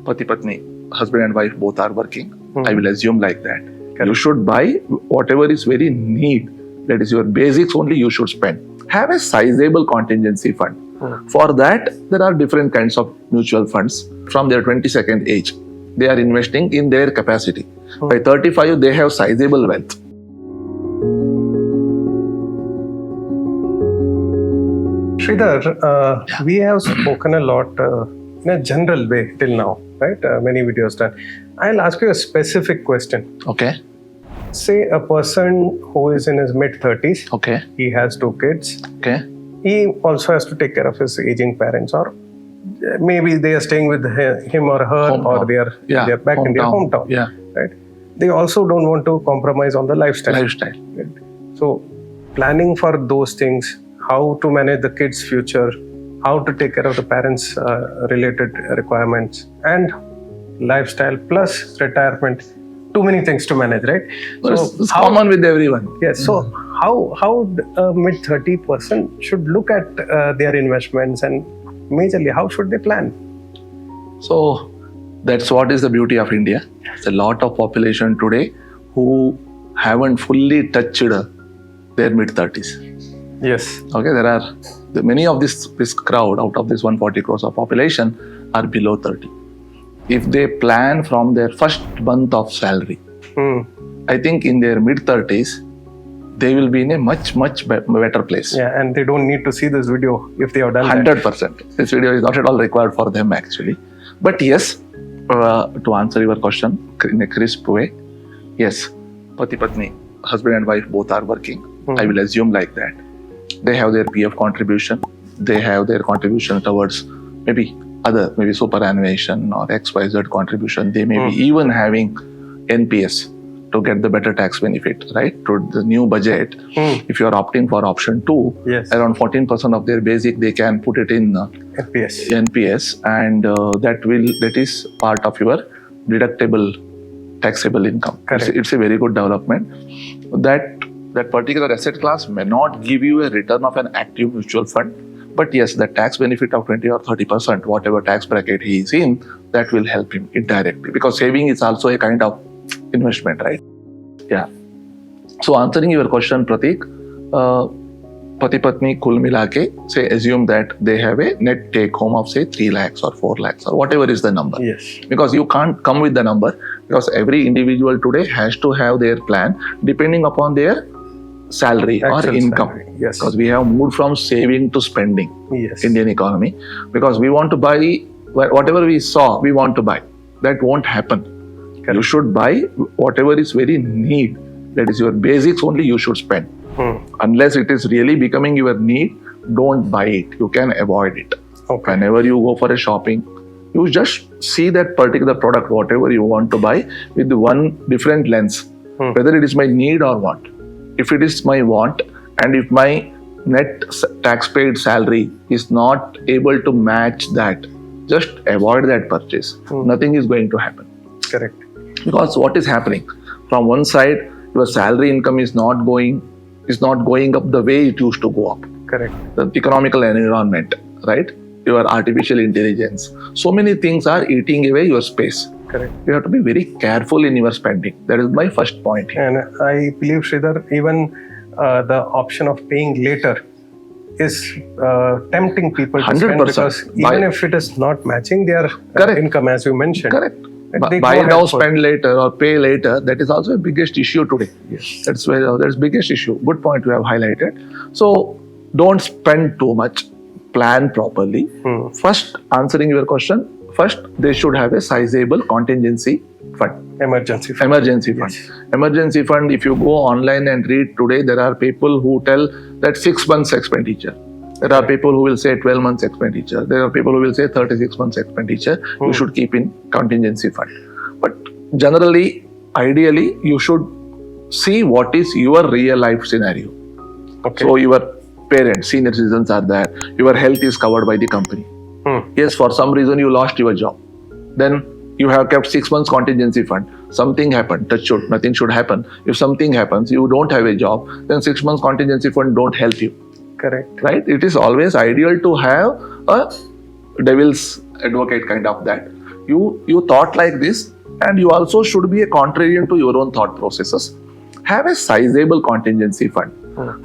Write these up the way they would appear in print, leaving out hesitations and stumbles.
Pati Patni, husband and wife both are working. I will assume like that. Correct. You should buy whatever is very need. That is your basics only you should spend. Have a sizable contingency fund. For that, there are different kinds of mutual funds. From their 22nd age, they are investing in their capacity. By 35, they have sizable wealth. Sridhar, we have spoken a lot in a general way till now, right? Many videos done. I'll ask you a specific question. Okay. Say a person who is in his mid-30s, Okay. he has 2 kids, Okay. he also has to take care of his aging parents, or maybe they are staying with him or her, Hometown. or they are back in their hometown. Yeah. Right? They also don't want to compromise on the lifestyle. Right? So, planning for those things, how to manage the kids' future, how to take care of the parents' related requirements, and lifestyle plus retirement. Too many things to manage, right? It's common with everyone. Yes. So how a mid-30 person should look at their investments, and majorly how should they plan? So that's what is the beauty of India. There's a lot of population today who haven't fully touched their mid-30s. Yes. Okay, there are many of this crowd out of this 140 crores of population are below 30. If they plan from their first month of salary, I think in their mid-30s, they will be in a much better place. Yeah, and they don't need to see this video if they have done 100%. This video is not at all required for them actually. But yes, to answer your question in a crisp way, yes, Pati Patni, husband and wife both are working. I will assume like that. They have their PF contribution. They have their contribution towards maybe superannuation or XYZ contribution. They may be even having NPS to get the better tax benefit, right? To the new budget, if you are opting for option 2, around 14% of their basic, they can put it in NPS, and that is part of your deductible taxable income. It's a very good development. That particular asset class may not give you a return of an active mutual fund, but yes, the tax benefit of 20 or 30%, whatever tax bracket he is in, that will help him indirectly, because saving is also a kind of investment, right? Yeah. So answering your question, Pratik, Pati Patni kul milake, say assume that they have a net take home of say 3 lakhs or 4 lakhs or whatever is the number. Yes. Because you can't come with the number, because every individual today has to have their plan depending upon their salary or income. Yes. Because we have moved from saving to spending. Yes. Indian economy, because we want to buy whatever we saw, we want to buy. That won't happen. You should buy whatever is very need. That is your basics only you should spend. Unless it is really becoming your need, don't buy it. You can avoid it. Okay. Whenever you go for a shopping, you just see that particular product, whatever you want to buy, with one different lens. Whether it is my need or want. If it is my want, and if my net tax paid salary is not able to match that, just avoid that purchase. Nothing is going to happen. Correct. Because what is happening? From one side, your salary income is not going up the way it used to go up. Correct. The economical environment, right? Your artificial intelligence. So many things are eating away your space. Correct. You have to be very careful in your spending. That is my first point here. And I believe, Sridhar, even the option of paying later is tempting people to 100%. spend, because even if it is not matching their income, as you mentioned. Correct. Buy now, spend later, or pay later. That is also a biggest issue today. Yes. That's biggest issue. Good point you have highlighted. So don't spend too much. Plan properly. First, answering your question, they should have a sizable contingency fund. Emergency fund. Yes. Emergency fund, if you go online and read today, there are people who tell that 6 months expenditure. There are people who will say 12 months expenditure. There are people who will say 36 months expenditure. You should keep in contingency fund. But generally, ideally, you should see what is your real life scenario. Okay. So your parents, senior citizens are there. Your health is covered by the company. Yes, for some reason you lost your job. Then you have kept 6 months contingency fund. Something happened, nothing should happen. If something happens, you don't have a job, then 6 months contingency fund don't help you. Correct. Right? It is always ideal to have a devil's advocate kind of that. you thought like this, and you also should be a contrarian to your own thought processes. Have a sizable contingency fund.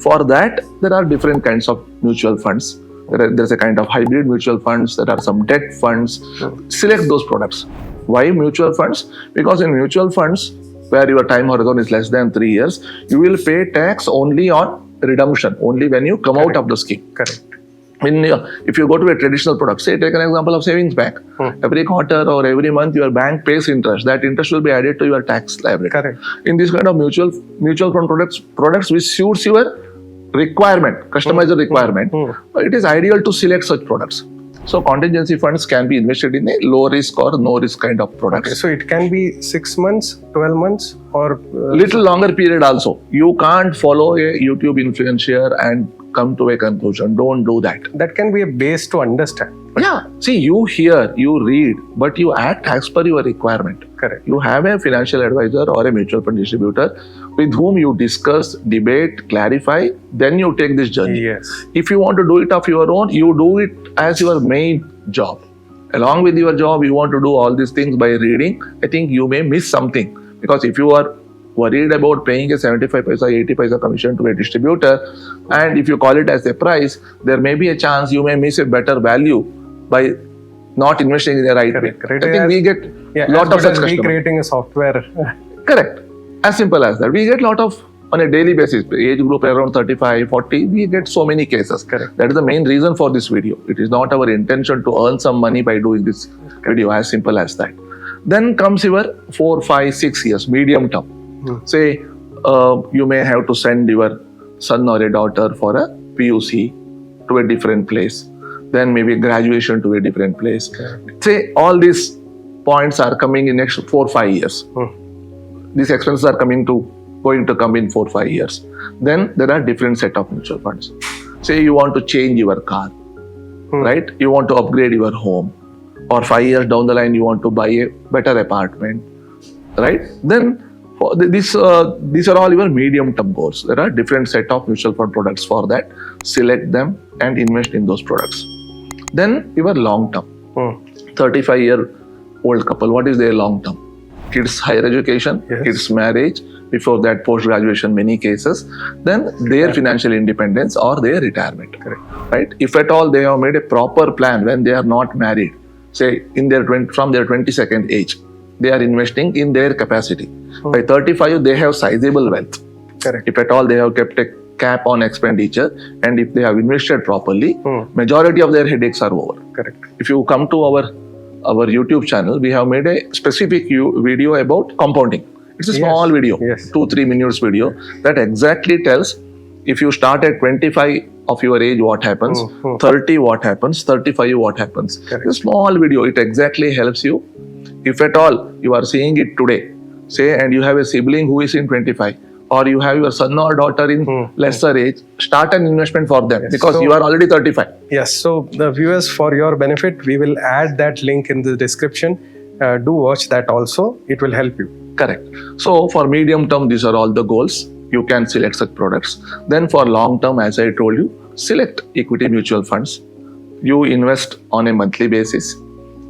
For that, there are different kinds of mutual funds. There's a kind of hybrid mutual funds. There are some debt funds. Select those products. Why mutual funds? Because in mutual funds, where your time horizon is less than 3 years, you will pay tax only on redemption, only when you come out of the scheme. Correct. If you go to a traditional product, say take an example of savings bank. Every quarter or every month your bank pays interest. That interest will be added to your tax liability. Correct. In this kind of mutual fund products which suits your requirement, customized requirement, it is ideal to select such products. So contingency funds can be invested in a low risk or no risk kind of products. Okay, so it can be 6 months, 12 months, or little longer period also. You can't follow a YouTube influencer and come to a conclusion. Don't do that. That can be a base to understand. Yeah. See, you hear, you read, but you act as per your requirement. Correct. You have a financial advisor or a mutual fund distributor with whom you discuss, debate, clarify, then you take this journey. Yes. If you want to do it of your own, you do it as your main job. Along with your job, you want to do all these things by reading. I think you may miss something, because if you are worried about paying a 75 paisa, 80 paisa commission to a distributor, and if you call it as a price, there may be a chance you may miss a better value by not investing in the right way. Correct. I think we get a lot of such customers. Creating a software. Correct. As simple as that. We get a lot of, on a daily basis, age group around 35, 40, we get so many cases. Correct. That is the main reason for this video. It is not our intention to earn some money by doing this video, as simple as that. Then comes your 4, 5, 6 years, medium term. Say, you may have to send your son or a daughter for a PUC to a different place. Then maybe graduation to a different place. Say all these points are coming in next 4, 5 years. These expenses are going to come in 4, 5 years. Then there are different set of mutual funds. Say you want to change your car, right? You want to upgrade your home, or 5 years down the line you want to buy a better apartment, right? Then these are all your medium term goals. There are different set of mutual fund products for that. Select them and invest in those products. Then your long term, 35-year-old couple, what is their long term? Kids higher education, kids marriage, before that post-graduation many cases, then their financial independence or their retirement. Right? If at all they have made a proper plan when they are not married, say from their 22nd age, they are investing in their capacity. By 35, they have sizable wealth. Correct. If at all they have kept a cap on expenditure, and if they have invested properly, majority of their headaches are over. Correct. If you come to our YouTube channel, we have made a specific video about compounding. It's a small video, 2-3 minutes video that exactly tells if you start at 25 of your age, what happens, 30 what happens, 35 what happens. It's a small video. It exactly helps you. If at all you are seeing it today, say, and you have a sibling who is in 25, or you have your son or daughter in lesser age, start an investment for them, because you are already 35. Yes, so the viewers, for your benefit, we will add that link in the description. Do watch that also. It will help you. Correct. So for medium term, these are all the goals. You can select such products. Then for long term, as I told you, select equity mutual funds. You invest on a monthly basis.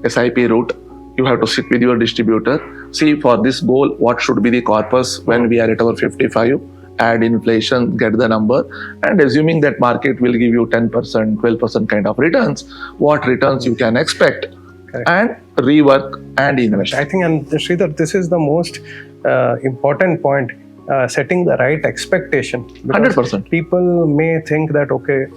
SIP route, you have to sit with your distributor. See, for this goal, what should be the corpus when we are at our 55, add inflation, get the number, and assuming that market will give you 10%, 12% kind of returns, what returns you can expect, and rework and invest. I think, and Sridhar, this is the most important point, setting the right expectation. 100%. People may think that, okay,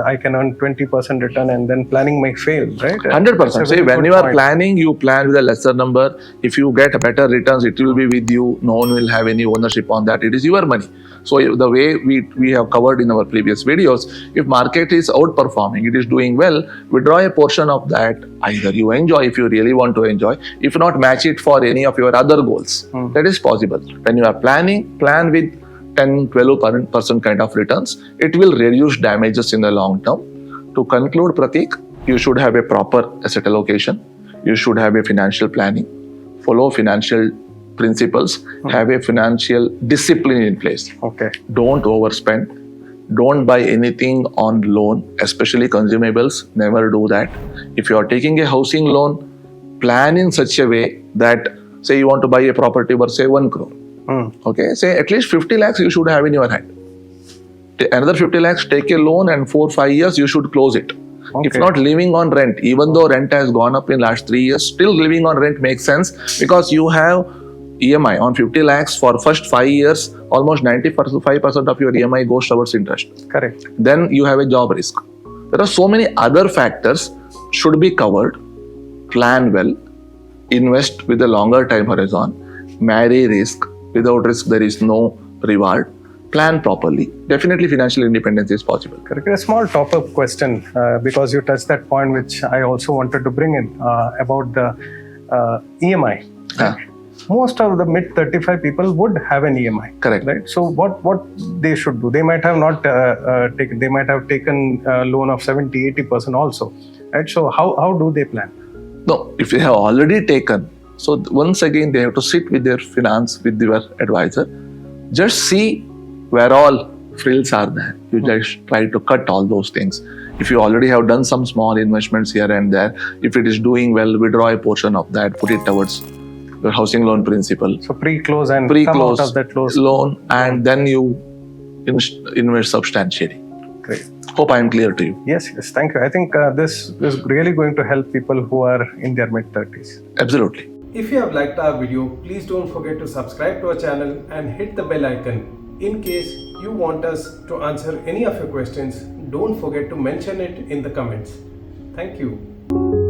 I can earn 20% return, and then planning may fail, right? 100%. Say, when you are planning, you plan with a lesser number. If you get better returns, it will be with you. No one will have any ownership on that. It is your money. So the way we have covered in our previous videos, if market is outperforming, it is doing well, withdraw a portion of that. Either you enjoy if you really want to enjoy. If not, match it for any of your other goals. That is possible. When you are planning, plan with 10-12% kind of returns. It will reduce damages in the long term. To conclude, Pratik, you should have a proper asset allocation. You should have a financial planning. Follow financial principles. Have a financial discipline in place. Okay. Don't overspend. Don't buy anything on loan, especially consumables. Never do that. If you are taking a housing loan, plan in such a way that, say you want to buy a property worth say 1 crore. Okay, say at least 50 lakhs you should have in your hand. Another 50 lakhs, take a loan, and 4-5 years you should close it. Okay. If not, living on rent, even though rent has gone up in last 3 years, still living on rent makes sense because you have EMI on 50 lakhs for first 5 years, almost 95% of your EMI goes towards interest. Correct. Then you have a job risk. There are so many other factors should be covered. Plan well, invest with a longer time horizon, marry risk. Without risk, there is no reward. Plan properly. Definitely financial independence is possible. Correct. A small top-up question because you touched that point which I also wanted to bring in about the EMI. Most of the mid-35 people would have an EMI. Correct. Right. So what they should do? They might have not taken. They might have taken a loan of 70-80% also. Right. So how do they plan? No, if they have already taken, so once again they have to sit with their finance, with their advisor. Just see where all frills are there. You just try to cut all those things. If you already have done some small investments here and there, if it is doing well, withdraw a portion of that, put it towards your housing loan principal. So pre-close and come out of that loan, and then you invest substantially. Great. Hope I am clear to you. Yes, thank you. I think this is really going to help people who are in their mid-30s. Absolutely. If you have liked our video, please don't forget to subscribe to our channel and hit the bell icon. In case you want us to answer any of your questions, don't forget to mention it in the comments. Thank you.